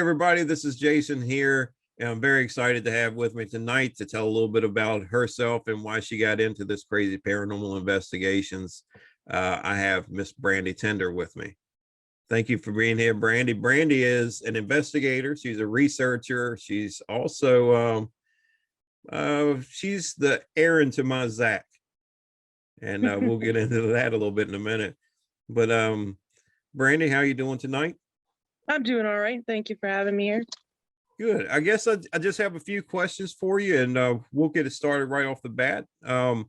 everybody. This is Jason here, and I'm very excited to have with me tonight to tell a little bit about herself and why she got into this crazy paranormal investigations. I have Miss Brandy Tinder with me. Thank you for being here, Brandy. Brandy is an investigator. She's a researcher. She's also she's the Aaron to my Zach, and we'll get into that a little bit in a minute. But Brandy, how are you doing tonight? I'm doing all right. Thank you for having me here. Good. I guess I just have a few questions for you, and we'll get it started right off the bat. I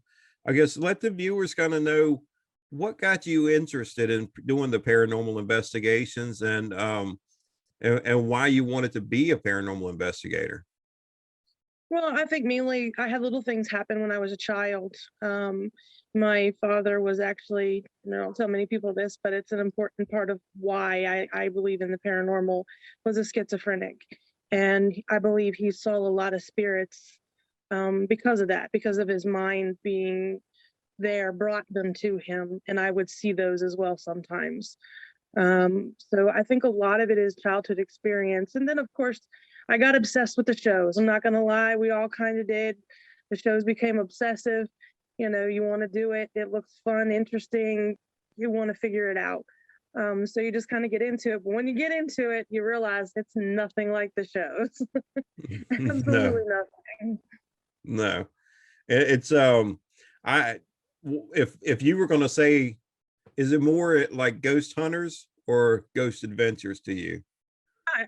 guess let the viewers kind of know what got you interested in doing the paranormal investigations, and why you wanted to be a paranormal investigator. Well, I think mainly I had little things happen when I was a child. My father was actually, I don't tell many people this, but it's an important part of why I believe in the paranormal, was a schizophrenic. And I believe he saw a lot of spirits because of that, because of his mind being there, brought them to him. And I would see those as well sometimes. So I think a lot of it is childhood experience. And then, of course, I got obsessed with the shows. I'm not going to lie. We all kind of did. The shows became obsessive. You know, you want to do it. It looks fun, interesting. You want to figure it out. So you just kind of get into it. But when you get into it, you realize it's nothing like the shows. Absolutely nothing. No. It's if you were going to say, is it more like ghost hunters or ghost adventures to you?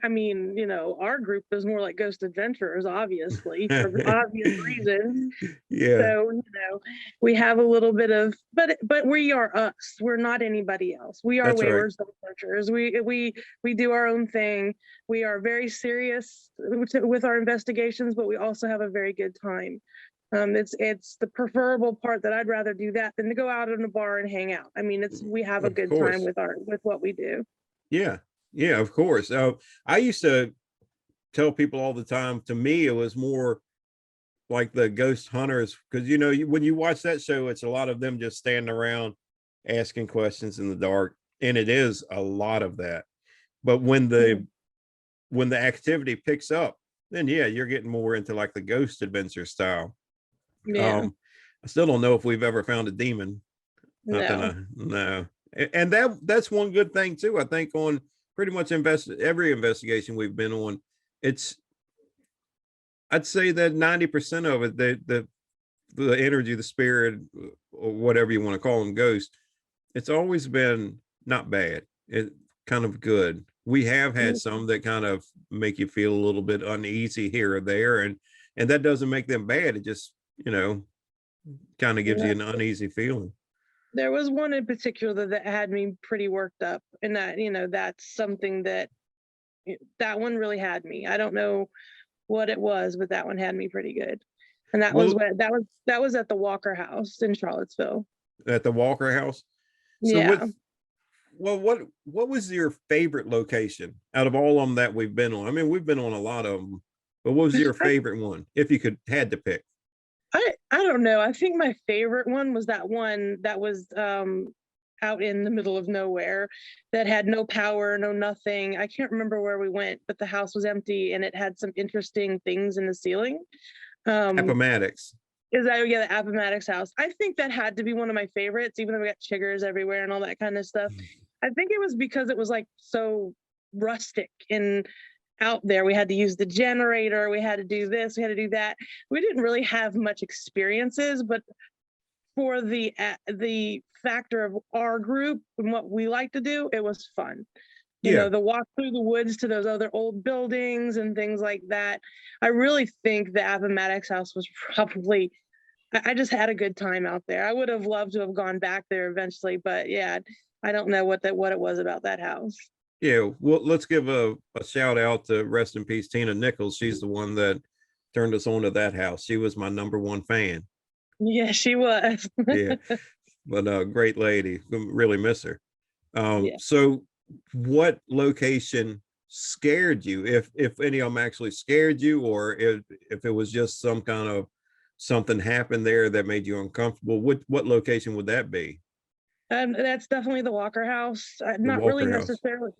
I mean, you know, our group is more like ghost adventurers, obviously, for obvious reasons. Yeah. So, you know, we have a little bit of, but we are us. We're not anybody else. We are wayward adventurers. We do our own thing. We are very serious with our investigations, but we also have a very good time. It's the preferable part that I'd rather do that than to go out in a bar and hang out. I mean, we have a good time with what we do. Yeah. Yeah, of course. I used to tell people all the time, to me, it was more like the ghost hunters, because, you know, when you watch that show, it's a lot of them just standing around asking questions in the dark. And it is a lot of that. But when the activity picks up, then, yeah, you're getting more into like the ghost adventure style. Yeah. I still don't know if we've ever found a demon. No. And that's one good thing, too, I think, on pretty much every investigation we've been on. I'd say that 90% of it, the energy, the spirit, or whatever you want to call them, ghost, it's always been not bad. It kind of good. We have had some that kind of make you feel a little bit uneasy here or there, and that doesn't make them bad. It just, you know, kind of gives you an uneasy feeling. There was one in particular that had me pretty worked up, and that, you know, that's something that one really had me. I don't know what it was, but that one had me pretty good. And that was at the Walker House in Charlottesville. At the Walker House. So yeah. what was your favorite location out of all of them that we've been on? I mean, we've been on a lot of them, but what was your favorite one, if you had to pick? I don't know. I think my favorite one was that one that was out in the middle of nowhere, that had no power, no nothing. I can't remember where we went, but the house was empty and it had some interesting things in the ceiling. Appomattox. The Appomattox house. I think that had to be one of my favorites, even though we got chiggers everywhere and all that kind of stuff. I think it was because it was like so rustic and out there. We had to use the generator, we had to do this, we had to do that. We didn't really have much experiences, but for the factor of our group and what we like to do, it was fun. You know, the walk through the woods to those other old buildings and things like that. I really think the Appomattox house was probably, I just had a good time out there. I would have loved to have gone back there eventually, but yeah, I don't know what it was about that house. Yeah, well, let's give a shout out to, rest in peace, Tina Nichols. She's the one that turned us on to that house. She was my #1 fan. Yeah, she was. Yeah, but great lady. Really miss her. So what location scared you, if any of them actually scared you, or if it was just some kind of something happened there that made you uncomfortable? What location would that be? That's definitely the Walker House. Not Walker really House. necessarily.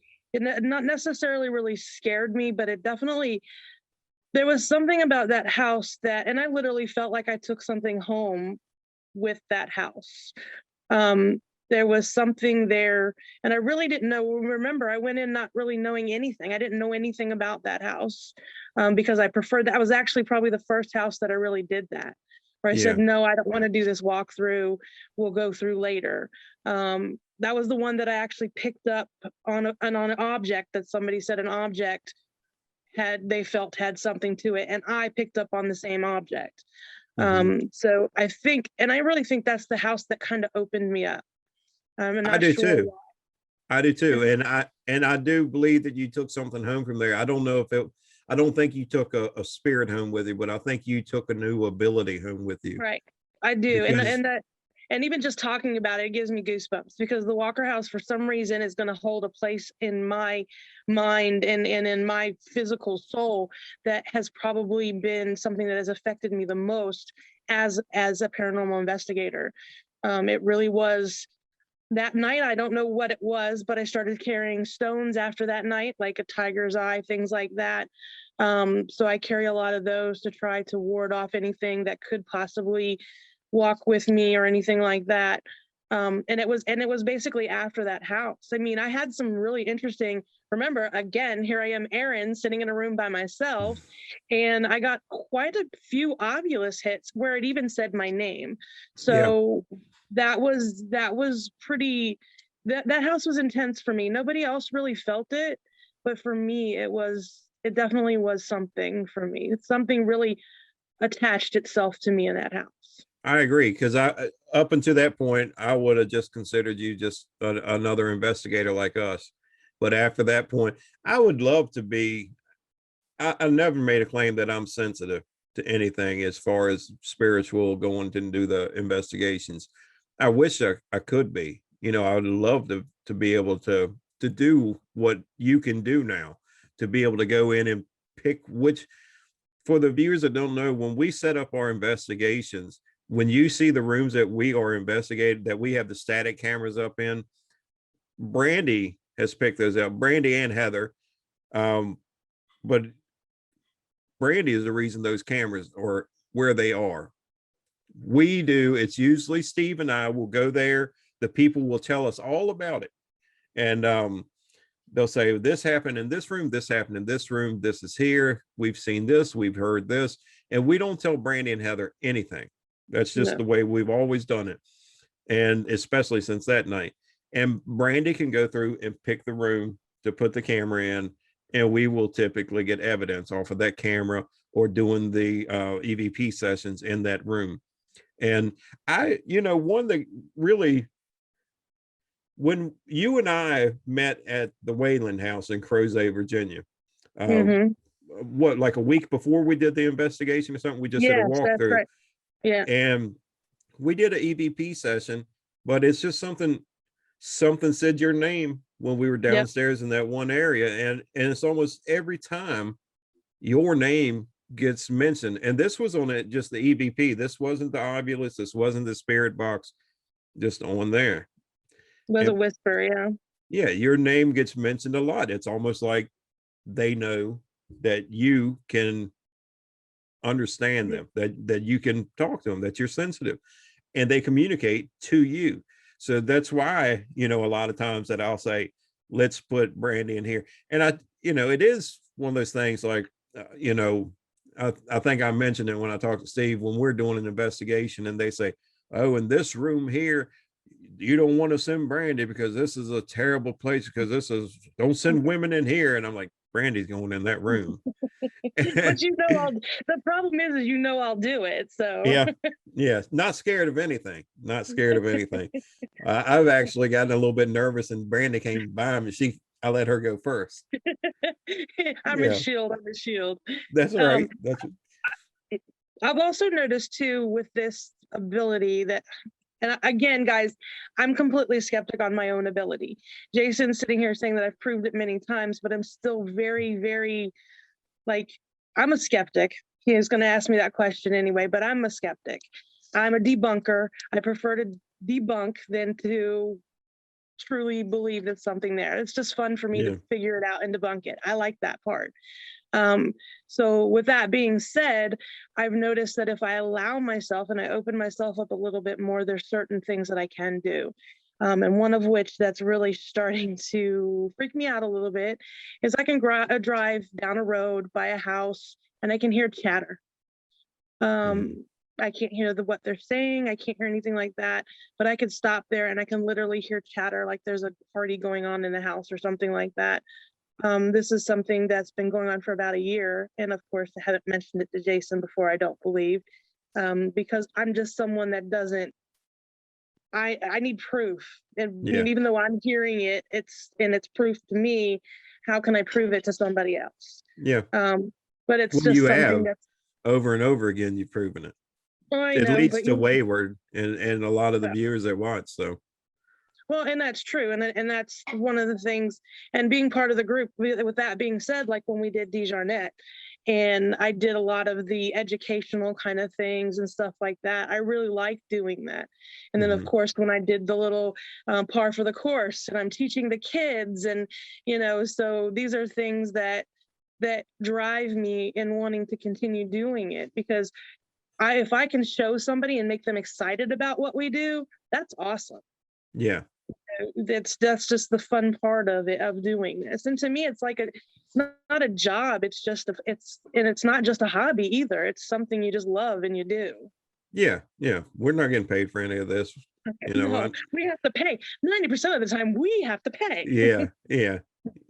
not necessarily really scared me, but it definitely, there was something about that house that, and I literally felt like I took something home with that house. Um, there was something there, and I really didn't know. Remember, I went in not really knowing anything. I didn't know anything about that house, because I preferred that. I was actually probably the first house that I really did that, where I said, Yeah. no, I don't want to do this walkthrough. We'll go through later. That was the one that I actually picked up on on an object that somebody said an object they felt had something to it, and I picked up on the same object. Mhm. So I think, and I really think that's the house that kind of opened me up. I'm I not do sure too. why. I do too. And I do believe that you took something home from there. I don't know if it I don't think you took a spirit home with you, but I think you took a new ability home with you Right. I do. because And even just talking about it, it gives me goosebumps, because the Walker House, for some reason, is going to hold a place in my mind and in my physical soul that has probably been something that has affected me the most as a paranormal investigator. It really was that night. I don't know what it was, but I started carrying stones after that night, like a tiger's eye, things like that. So I carry a lot of those to try to ward off anything that could possibly walk with me or anything like that. And it was basically after that house. I mean, I had some really interesting, remember, again, here I am, Erin, sitting in a room by myself, and I got quite a few Ovilus hits where it even said my name. yeah, So that was pretty, that house was intense for me. Nobody else really felt it, but for me it definitely was something for me. Something really attached itself to me in that house. I agree because I up until that point I would have just considered you just another investigator like us. But after that point, I would love to be. I never made a claim that I'm sensitive to anything as far as spiritual going to do the investigations. I wish I could be. I would love to be able to do what you can do now, to be able to go in and pick which. For the viewers that don't know, when we set up our investigations, when you see the rooms that we are investigating, that we have the static cameras up in, Brandy has picked those out. Brandy and Heather, but Brandy is the reason those cameras are where they are. We do. It's usually Steve and I will go there. The people will tell us all about it, and they'll say this happened in this room, this happened in this room, this is here, we've seen this, we've heard this, and we don't tell Brandy and Heather anything. That's just No. the way we've always done it, and especially since that night. And Brandy can go through and pick the room to put the camera in, and we will typically get evidence off of that camera or doing the EVP sessions in that room. And one that really, when you and I met at the Wayland House in Crozet, Virginia, uh, Mm-hmm. what, like a week before we did the investigation or something, we just did a Yes, that's walkthrough, right. Yeah. and we did an EVP session, but it's just something said your name when we were Yep. downstairs in that one area, and it's almost every time your name gets mentioned. And this was on it, just the EVP. This wasn't the Ovilus, this wasn't the spirit box, just on there. Was a And whisper. Yeah. yeah, your name gets mentioned a lot. It's almost like they know that you can understand them, that you can talk to them, that you're sensitive, and they communicate to you. So that's why, a lot of times that I'll say, let's put Brandy in here. And it is one of those things like, I think I mentioned it when I talked to Steve, when we're doing an investigation and they say, oh, in this room here, you don't want to send Brandy because this is a terrible place, because don't send women in here. And I'm like, Brandy's going in that room. But the problem is I'll do it. So Yeah. Yeah. Not scared of anything. Not scared of anything. I've actually gotten a little bit nervous, and Brandy came by me. I let her go first. I'm a Yeah. shield. I'm a shield. That's all Um, right. That's I've also noticed too with this ability that, and again, guys, I'm completely skeptic on my own ability. Jason's sitting here saying that I've proved it many times, but I'm still very, very, like, I'm a skeptic. He is going to ask me that question anyway, but I'm a skeptic. I'm a debunker. I prefer to debunk than to truly believe that something there. It's just fun for me Yeah. to figure it out and debunk it. I like that part. So with that being said, I've noticed that if I allow myself and I open myself up a little bit more, there's certain things that I can do. And one of which that's really starting to freak me out a little bit is I can drive down a road by a house and I can hear chatter. I can't hear what they're saying. I can't hear anything like that, but I could stop there and I can literally hear chatter like there's a party going on in the house or something like that. This is something that's been going on for about a year. And of course, I haven't mentioned it to Jason before, I don't believe, because I'm just someone that doesn't, I need proof. And Yeah. even though I'm hearing it, it's proof to me. How can I prove it to somebody else? Yeah. But it's Well, just you something have that's, over and over again, you've proven it. I It know, leads but to Wayward and a lot of the yeah. viewers that watch. So Well, and that's true, and that's one of the things. And being part of the group, with that being said, like when we did Desjarnet, and I did a lot of the educational kind of things and stuff like that. I really liked doing that. And then, of course, when I did the little par for the course, and I'm teaching the kids, and so these are things that drive me in wanting to continue doing it, because if I can show somebody and make them excited about what we do, that's awesome. yeah. That's just the fun part of it, of doing this. And to me, it's like it's not a job. It's just it's not just a hobby either. It's something you just love and you do. Yeah. Yeah. We're not getting paid for any of this. You know No, what? we have to pay 90% of the time. We have to pay. Yeah. Yeah.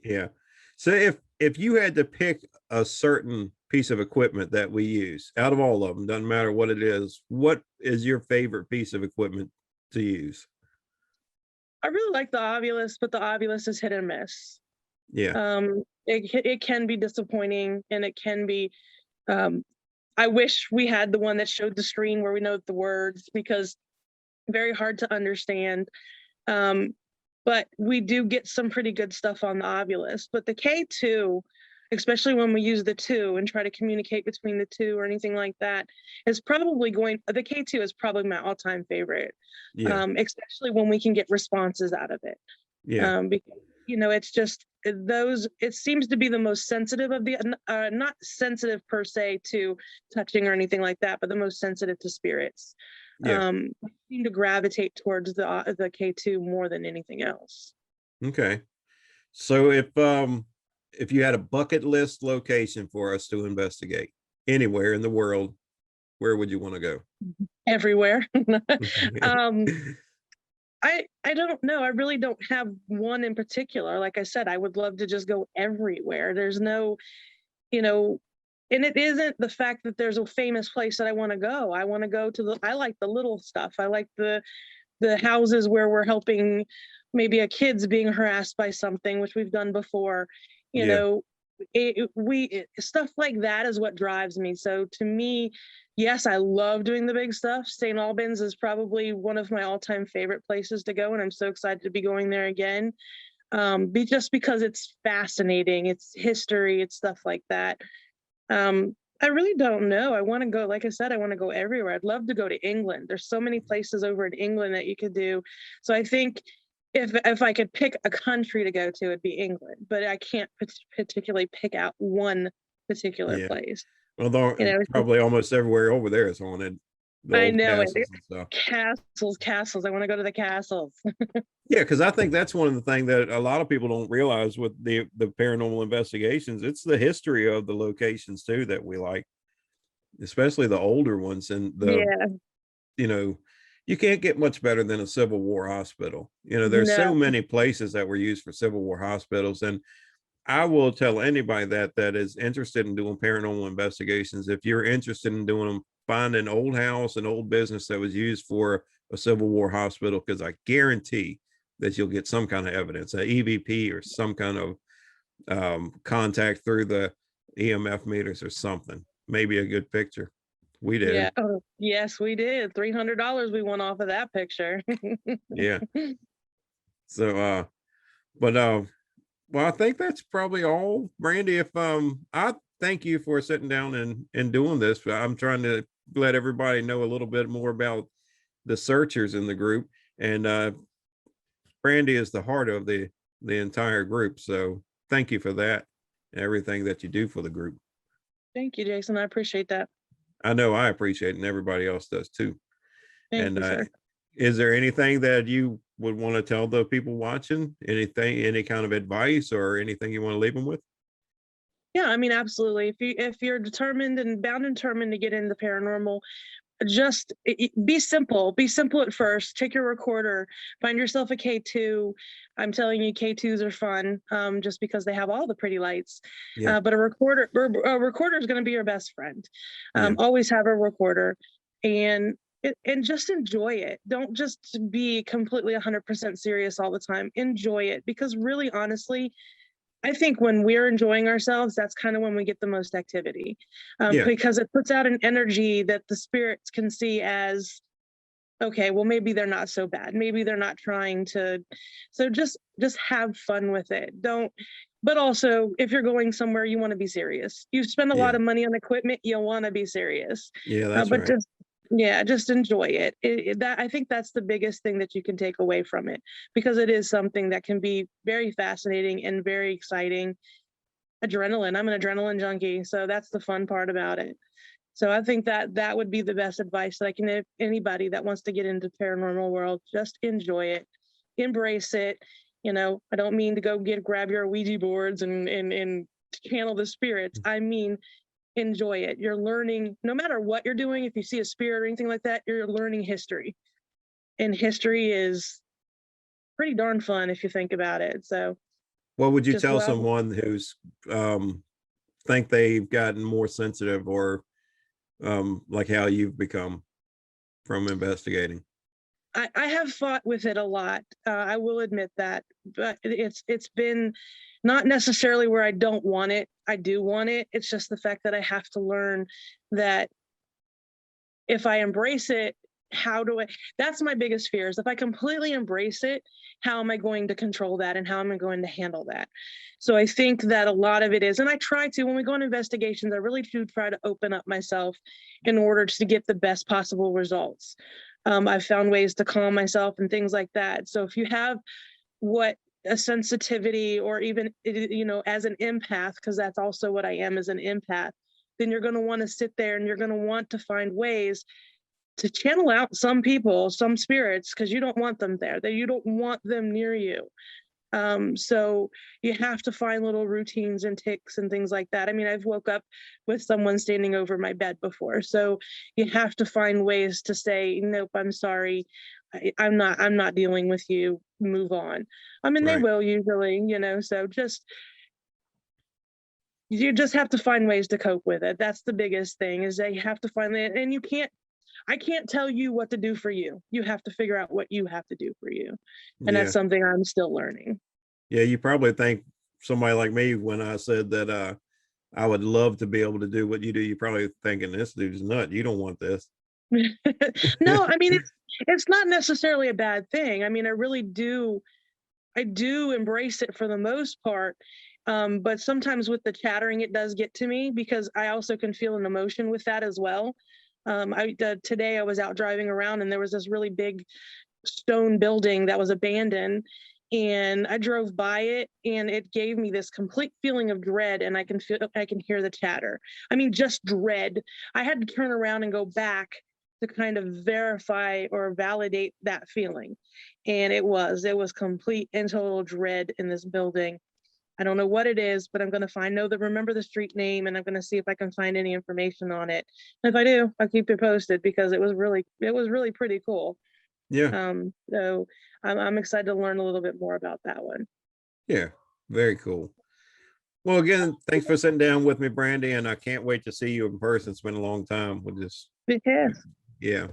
Yeah. So if you had to pick a certain piece of equipment that we use out of all of them, doesn't matter what it is, what is your favorite piece of equipment to use? I really like the Ovulus, but the Ovulus is hit and miss. Yeah. It can be disappointing, and it can be. I wish we had the one that showed the screen where we know the words, because very hard to understand. But we do get some pretty good stuff on the Ovulus. But the K2, especially when we use the 2 and try to communicate between the 2 or anything like that, is probably the K2 is probably my all-time favorite. Yeah. Especially when we can get responses out of it. Yeah. Because it's just those, it seems to be the most sensitive of the not sensitive per se to touching or anything like that, but the most sensitive to spirits. Yeah. I seem to gravitate towards the K2 more than anything else. Okay. So if you had a bucket list location for us to investigate anywhere in the world, where would you want to go? Everywhere. I don't know. I really don't have one in particular. Like I said, I would love to just go everywhere. There's no, and it isn't the fact that there's a famous place that I want to go. I want to go to I like the little stuff. I like the houses where we're helping maybe a kid's being harassed by something, which we've done before. Yeah. Stuff like that is what drives me. So to me, yes, I love doing the big stuff. St. Albans is probably one of my all-time favorite places to go, and I'm so excited to be going there again. Just because it's fascinating, it's history, it's stuff like that. I really don't know. I want to go, like I said, I want to go everywhere. I'd love to go to England. There's so many places over in England that you could do. So I think if I could pick a country to go to, it'd be England. But I can't particularly pick out one particular place. Well, probably almost everywhere over there is haunted. The I old know it. castles and stuff. Castles. I want to go to the castles. Yeah, because I think that's one of the things that a lot of people don't realize with the paranormal investigations. It's the history of the locations too that we like, especially the older ones. And you can't get much better than a Civil War hospital. There's so many places that were used for Civil War hospitals. And I will tell anybody that is interested in doing paranormal investigations, if you're interested in doing them, find an old house, an old business that was used for a Civil War hospital, because I guarantee that you'll get some kind of evidence, an EVP or some kind of contact through the EMF meters or something, maybe a good picture. We did. Yeah. Oh, yes, we did. $300 we won off of that picture. Yeah. So, well, I think that's probably all, Brandy. If I thank you for sitting down and doing this. I'm trying to let everybody know a little bit more about the searchers in the group, and Brandy is the heart of the entire group. So thank you for that and everything that you do for the group. Thank you, Jason. I appreciate that. I know I appreciate it, and everybody else does too. Thank you, sir. Is there anything that you would want to tell the people watching? Anything, any kind of advice or anything you want to leave them with? Yeah, I mean, absolutely. If you're determined and bound and determined to get into paranormal, just be simple. Be simple at first. Take your recorder, find yourself a K2. I'm telling you, K2s are fun, just because they have all the pretty lights. Yeah. But a recorder is going to be your best friend. Yeah. Always have a recorder, and just enjoy it. Don't just be completely 100% serious all the time. Enjoy it, because really, honestly, I think when we're enjoying ourselves, that's kind of when we get the most activity, Yeah. because it puts out an energy that the spirits can see as, okay, well, maybe they're not so bad. Maybe they're not trying to. So just have fun with it. But also, if you're going somewhere, you want to be serious. You spend a lot Yeah. of money on equipment, you want to be serious. Yeah, that's But right. just enjoy it. That, I think that's the biggest thing that you can take away from it, because it is something that can be very fascinating and very exciting. Adrenaline. I'm an adrenaline junkie, so that's the fun part about it. So I think that would be the best advice that I can give anybody that wants to get into paranormal world. Just enjoy it, embrace it. I don't mean to go grab your Ouija boards and channel the spirits. I mean, enjoy it. You're learning, no matter what you're doing. If you see a spirit or anything like that, you're learning history, and history is pretty darn fun if you think about it. So What would you just tell love. someone who's think they've gotten more sensitive, or like how you've become from investigating? I have fought with it a lot. I will admit that, but it's been not necessarily where I don't want it. I do want it. It's just the fact that I have to learn that if I embrace it, how do I? That's my biggest fear, is if I completely embrace it, how am I going to control that, and how am I going to handle that? So I think that a lot of it is, and I try to, when we go on investigations, I really do try to open up myself in order to get the best possible results. I've found ways to calm myself and things like that. So if you have what a sensitivity, or even, as an empath, because that's also what I am, as an empath, then you're going to want to sit there and you're going to want to find ways to channel out some people, some spirits, because you don't want them there, that you don't want them near you. So you have to find little routines and ticks and things like that. I mean, I've woke up with someone standing over my bed before. So you have to find ways to say, nope, I'm sorry. I'm not dealing with you. Move on. I mean, they Right. will usually, so you just have to find ways to cope with it. That's the biggest thing, is that you have to find it. And I can't tell you what to do for you. You have to figure out what you have to do for you. And that's Yeah. something I'm still learning. Yeah, you probably think somebody like me, when I said that I would love to be able to do what you do, you're probably thinking this dude's nut. You don't want this. No, I mean, it's not necessarily a bad thing. I mean, I do embrace it for the most part. But sometimes with the chattering, it does get to me, because I also can feel an emotion with that as well. Today I was out driving around, and there was this really big stone building that was abandoned, and I drove by it, and it gave me this complete feeling of dread, and I can hear the chatter. I mean, just dread. I had to turn around and go back to kind of verify or validate that feeling. And it was complete and total dread in this building. I don't know what it is, but I'm going to remember the street name, and I'm going to see if I can find any information on it. And if I do, I'll keep you posted, because it was really pretty cool. Yeah. So I'm excited to learn a little bit more about that one. Yeah. Very cool. Well, again, thanks for sitting down with me, Brandy, and I can't wait to see you in person. It's been a long time. We'll just, Yes. yeah.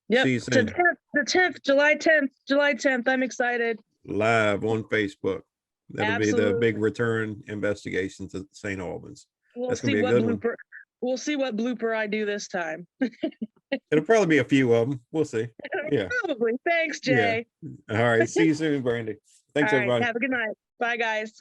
Yep. See you soon. The 10th, July 10th. I'm excited. Live on Facebook. That'll be the Absolutely. big return investigation to St. Albans. We'll That's gonna see be a what good one. blooper. We'll see what blooper I do this time. It'll probably be a few of them. We'll see. Yeah. Probably. Thanks, Yeah. Jay. All right. See you soon, Brandy. All Thanks, right. everybody. Have a good night. Bye, guys.